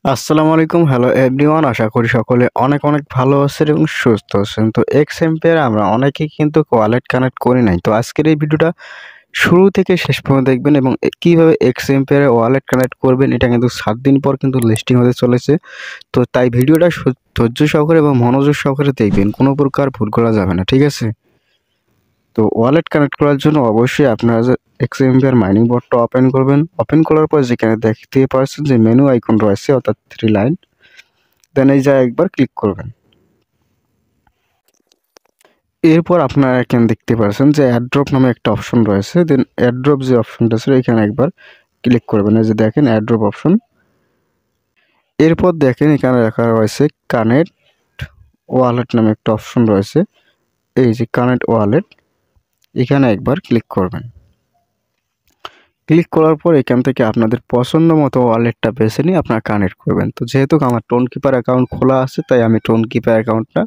আসসালামু আলাইকুম, hello everyone. আশা করি সকলে অনেক অনেক ভালো আছেন এবং সুস্থ আছেন। তো এক্সএমপি-এর আমরা অনেকেই কিন্তু ওয়ালেট কানেক্ট করি নাই। তো আজকের এই ভিডিওটা শুরু থেকে শেষ পর্যন্ত দেখবেন এবং কিভাবে এক্সএমপি-এর ওয়ালেট কানেক্ট করবেন। এটা কিন্তু 7 দিন পর কিন্তু লিস্টিং হতে চলেছে। তো তাই ভিডিওটা ধৈর্য সহকারে এবং মনোযোগ সহকারে দেখবেন, কোনো প্রকার ভুল করা যাবে না, ঠিক আছে? তো ওয়ালেট কানেক্ট করার জন্য অবশ্যই আপনারা যে এক্সএমপি-এর মাইনিং বোর্ডটা ওপেন করবেন। ওপেন করার পর যেখানে দেখতে পাচ্ছেন যে মেনু আইকন রয়েছে অর্থাৎ 3 লাইন, দেন এই জায়গায় একবার ক্লিক করবেন। এরপর আপনারা এখানে দেখতে পাচ্ছেন যে অ্যাড্রপ নামে একটা অপশন রয়েছে। দেন অ্যাড্রপ যে অপশনটা আছে এখানে একবার ক্লিক করবেন। এই যে দেখেন অ্যাড্রপ অপশন। এরপর দেখেন এখানে লেখা রয়েছে কানেক্ট ওয়ালেট নামে একটা অপশন রয়েছে। এই যে কানেক্ট ওয়ালেট, এখানে একবার ক্লিক করবেন। ক্লিক করার পর এখান থেকে আপনাদের পছন্দ মতো ওয়ালেটটা বেছে নিয়ে আপনারা কানেক্ট করবেন। তো যেহেতু আমার টোনকিপার অ্যাকাউন্ট খোলা আছে তাই আমি টোনকিপার অ্যাকাউন্টটা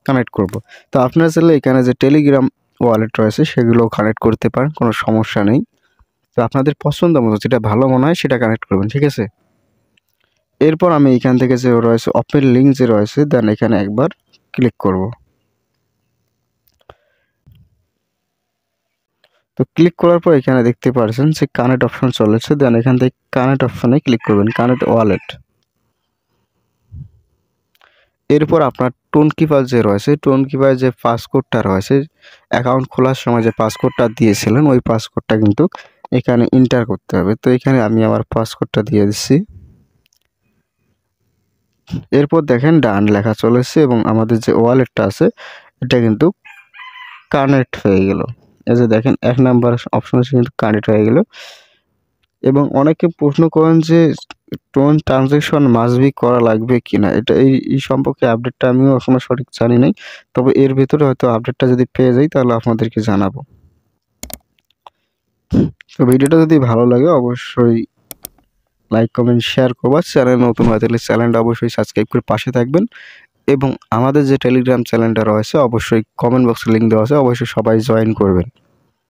কানেক্ট করব। তো আপনারা চাইলে এখানে যে টেলিগ্রাম ওয়ালেট রয়েছে সেগুলোও কানেক্ট করতে পারেন, কোনো সমস্যা নেই। তো আপনাদের পছন্দ মতো যেটা ভালো মনে হয় সেটা কানেক্ট করবেন, ঠিক আছে? এরপর আমি এখান থেকে যে রয়েছে ওপেন লিঙ্ক যে রয়েছে দেন এখানে একবার ক্লিক করব। তো ক্লিক করার পর এখানে দেখতে পাচ্ছেন যে কানেক্ট অপশন চলেছে। দেন এখান থেকে কানেক্ট অপশনে ক্লিক করবেন, কানেক্ট ওয়ালেট। এরপর আপনার টোনকিপার যে রয়েছে, টোনকিপার যে পাসকোডটা রয়েছে, অ্যাকাউন্ট খোলার সময় যে পাসকোডটা দিয়েছিলেন ওই পাসকোডটা কিন্তু এখানে এন্টার করতে হবে। তো এখানে আমি আমার পাসকোডটা দিয়ে দিচ্ছি। এরপর দেখেন ডান লেখা চলেছে এবং আমাদের যে ওয়ালেটটা আছে এটা কিন্তু কানেক্ট হয়ে গেল। এই যে দেখেন 1 নাম্বার অপশন আছে কিন্তু কানেক্ট হয়ে গেল। এবং অনেকে প্রশ্ন করেন যে টোন ট্রানজ্যাকশন মাস্ট বি করা লাগবে কিনা, এটা এই সম্পর্কে আপডেটটা আমিও এখনো সঠিক জানি নাই। তবে এর ভেতরে হয়তো আপডেটটা যদি পেয়ে যাই তাহলে আপনাদেরকে জানাবো। তো ভিডিওটা যদি ভালো লাগে অবশ্যই লাইক কমেন্ট শেয়ার করবা। চ্যানেল নতুন হয়ে থাকলে চ্যানেলটা অবশ্যই সাবস্ক্রাইব করে পাশে থাকবেন এবং আমাদের যে টেলিগ্রাম চ্যানেলটা রয়েছে অবশ্যই কমেন্ট বক্সে লিঙ্ক দেওয়া আছে, অবশ্যই সবাই জয়েন করবেন।